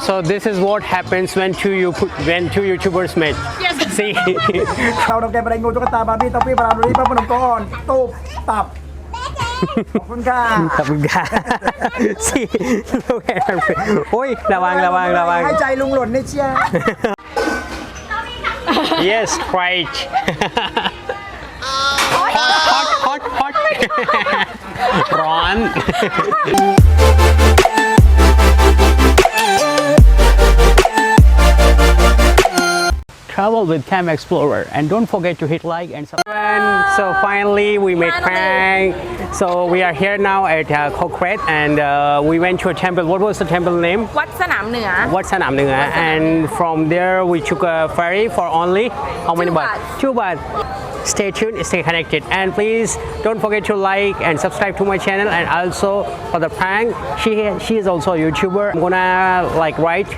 So this is what happens when two YouTubers meet. Yes. See. เราทำแกงปลางูตุ๊กตาบาร์บี้ท็อฟฟี่ปลาดุริปลาพนมก้อนตูบตับขอบคุณค่ะ ขอบคุณค่ะ See. Look at her face. โอ้ยระวัง ให้ใจลุงหล่นนี่เชีย Yes, right. Hot. ร้อน Travel with Cam Explorer and don't forget to hit like and subscribe. So finally we made Prang. So we are here now at Koh Kret and we went to a temple. What was the temple name? วัดสนามเหนือ Wat Sanam Nunga. And from there we took a ferry for only how many baht? 2 baht. Stay tuned, stay connected, and please don't forget to like and subscribe to my channel. And also for the Prang, she is also a YouTuber. I'm gonna write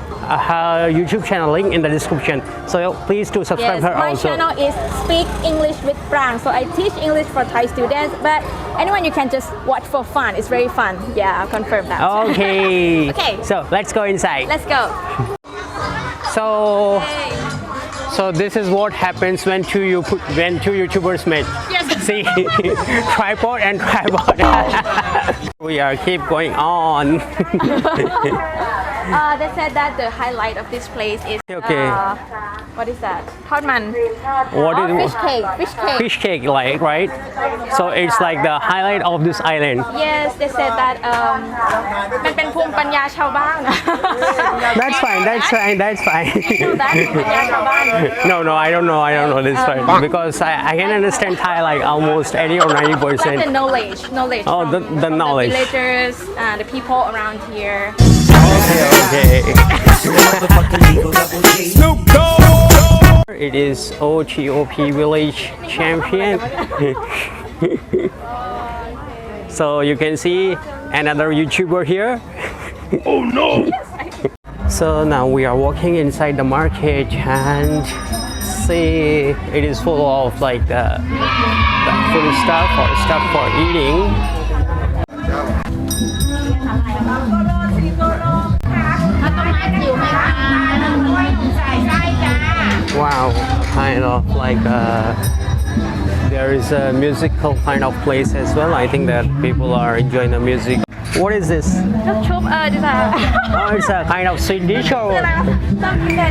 her YouTube channel link in the description. So please do subscribe Yes, her my also. channel is Speak English with Prang. So I teach English for Thai students, but anyone you can just watch for fun. It's very fun. Yeah, I'll confirm that. Okay. Okay. So let's go inside. Let's go. So this is what happens when two YouTubers meet. Yes. See, tripod and tripod. We are keep going on. They said that the highlight of this place is Okay. What is that? ทอดมัน What is fish cake. Fish cake, right? So it's like the highlight of this island. Yes, they said that มันเป็นภูมิปัญญาชาวบ้าน That's fine. that ภูมิปัญญาชาวบ้าน No, I don't know this one because I can understand Thai like almost 80 or 90%. Like the knowledge Oh, from the knowledge. The villagers, the people around here. Okay. It is OTOP Village Champion. So you can see another YouTuber here. Oh no! So now we are walking inside the market and see it is full of like the food stuff or stuff for eating. Wow, kind of like there is a musical kind of place as well. I think that people are enjoying the music. What is this? ชุบจะ Oh, it's a kind of sweet dish or ต้องกินได้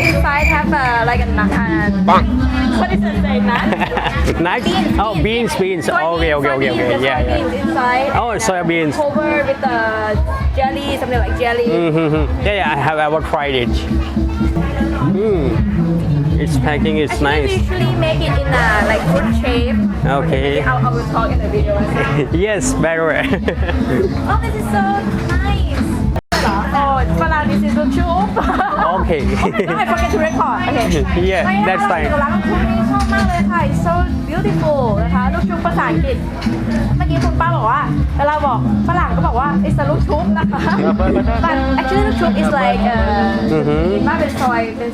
inside have like a nut what is it say nut nuts? Oh, beans. Okay. Yeah. beans inside Oh, soya beans. covered with the jelly something like jelly Yeah, I have ever tried it. Its packing is we nice. usually make it in a like fruit shape Okay. I will talk in the video Yes, better. oh this is so nice oh it's Falang this is the chup Okay. I forget to record okay Yeah, that's fine. ร้านลูกชุบนี่ชอบมากเลยค่ะ it's so beautiful นะคะลูกชุบภาษาอังกฤษเมื่อกี้คุณป้าบอกว่าเวลาบอกฝรั่งก็บอกว่า it's a ลูกชุบนะคะ but actually ลูกชุบ is like มาเป็น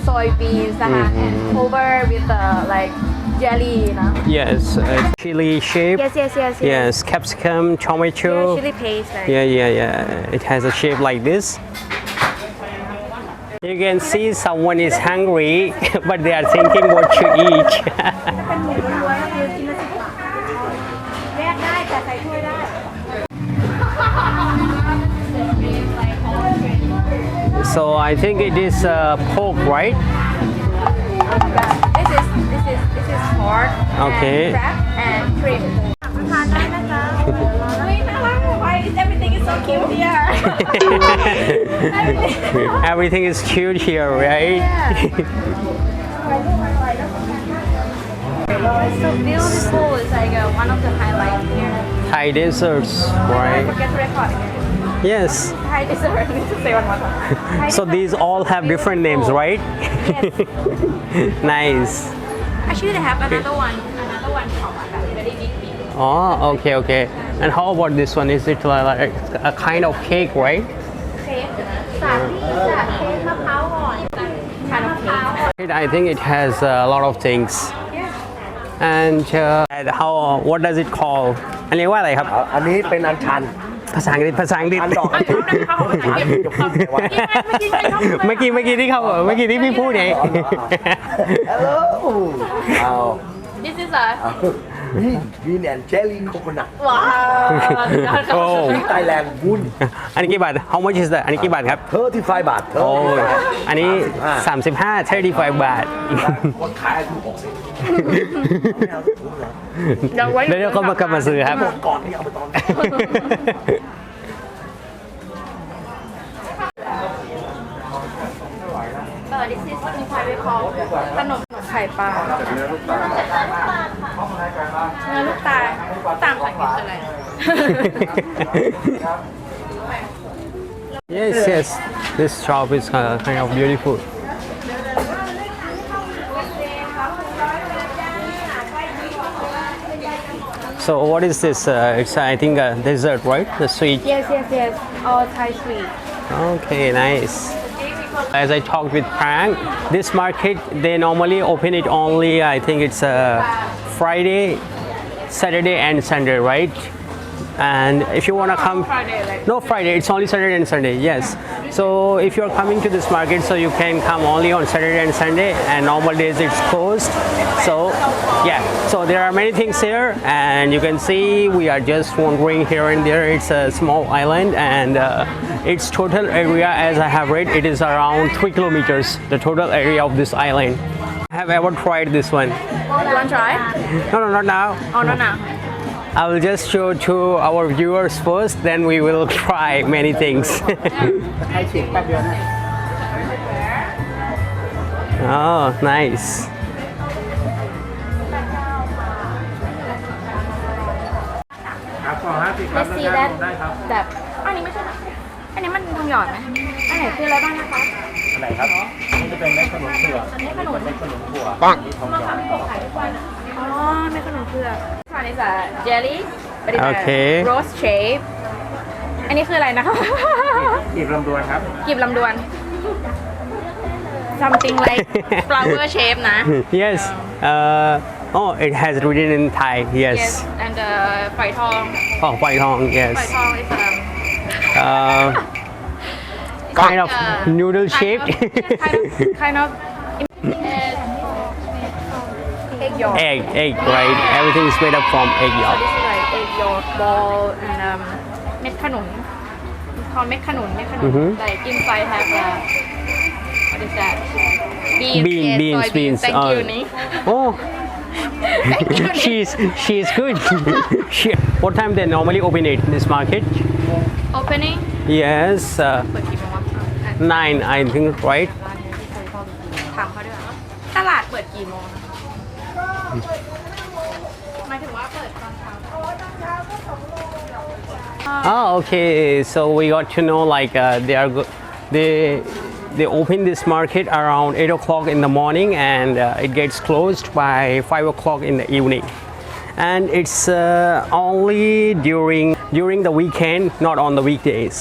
soy beans นะคะ and cover with like jelly นะ Yes, chili shape. yes Capsicum, tomato. chili paste like. Yeah. It has a shape like this. You can see someone is hungry, but they are thinking what to eat. แยกได้แต่ใส่ถ้วยได้ So I think it is pork, right? This is pork Okay. and crab and shrimp ทานได้นะคะเฮ้ยน่ารัก Why everything is so cute here Everything is cute here, right? It's so beautiful. It's like one of the highlights here. Thai desserts, I right? forget to record again. Yes. Thai dessert. I need to say one more time. So these all have different names, right? Yes. Nice. Actually, they have another one shop like very big. Oh, okay. And how about this one? Is it like a kind of cake, right? Cake. สาลี่ค่ะเค้กมะพร้าวอ่อน Kind of cake. I think it has a lot of things. And what does it call? อันนี้ว่าอะไรครับ อันนี้เป็นอัญชัน ภาษาอังกฤษภาษาอังกฤษ อันดอก เอาอยู่ข้างในเขาภาษาอังกฤษ จะพูดไงวะ เมื่อกี้ที่เขาเมื่อกี้ที่พี่พูดไง Hello เอา This is a นี่วีนแอนเจลลี่โคโคนัท ว้าว โอ้ ไทยแลนด์วุ้น อันนี้กี่บาท How much is that อันนี้กี่บาทครับ 35 บาท โอ้อันนี้ 35 35 บาท คนขายอายุ60 เดี๋ยวไว้ เดี๋ยวเขามากลับมาซื้อครับ หมดก่อนนี่เอาไปตอน This is มีไข่ด้วยเขาขนมไข่ปลาเนื้อลูกตาลตามสังเกตอะไร Yes this shop is kind of beautiful So what is this it's I think a dessert right the sweet Yes all Thai sweet Okay, nice. As I talked with Prang, this market they normally open it only. I think it's Friday, Saturday, and Sunday, right? And if you wanna come, Friday, right? no Friday. It's only Saturday and Sunday. Yes. So if you're coming to this market, so you can come only on Saturday and Sunday, and normal days it's closed. So yeah. So there are many things here, and you can see we are just wandering here and there. It's a small island, and its total area, as I have read, it is around 3 kilometers. The total area of this island. I have ever tried this one. You want to try? No, not now. Oh no no I will just show to our viewers first, then we will try many things. ใช้เสียงแป๊บเดียวนะ Oh, nice. ครับขอ50 Let's see that แบบอันนี้ไม่ใช่อันนี้มันทองหยอดไหมอันไหนคืออะไรบ้างนะคะ อันไหนครับนี่จะเป็นเม็ดขนุนเผือก อันนี้ขนม เม็ดขนุนถั่ว ปัง นี่ทองหยอด อ๋อไม่ขนมเผือกอันนี้จะ jelly เป็น โอเค rose shape อันนี้คืออะไรนะคะ กีบลำดวนครับ กีบลำดวน something like flower shape นะ Yes. Oh, it has written in Thai. Yes. and ไฝทอง Oh, Pai Hong. ไฝ Yes. ทอง is Kind of noodle shaped. kind of egg yolk egg, right? Everything is made up from egg so yolk. this is like egg yolk ball and เม็ดขนุน called เม็ดขนุน like inside have what is that beans Beans. thank you นี่ Oh, thank you นี่ she's good. What time they normally open it? This market? opening Yes, เปิดกี่โมงวะ 9, I think, right? ถามเขาด้วยว่าตลาดเปิดกี่โมงหมายถึงว่าเปิดตอนเช้า Oh, okay. So we got to know like they open this market around 8 o'clock in the morning, and it gets closed by 5 o'clock in the evening. And it's only during the weekend, not on the weekdays.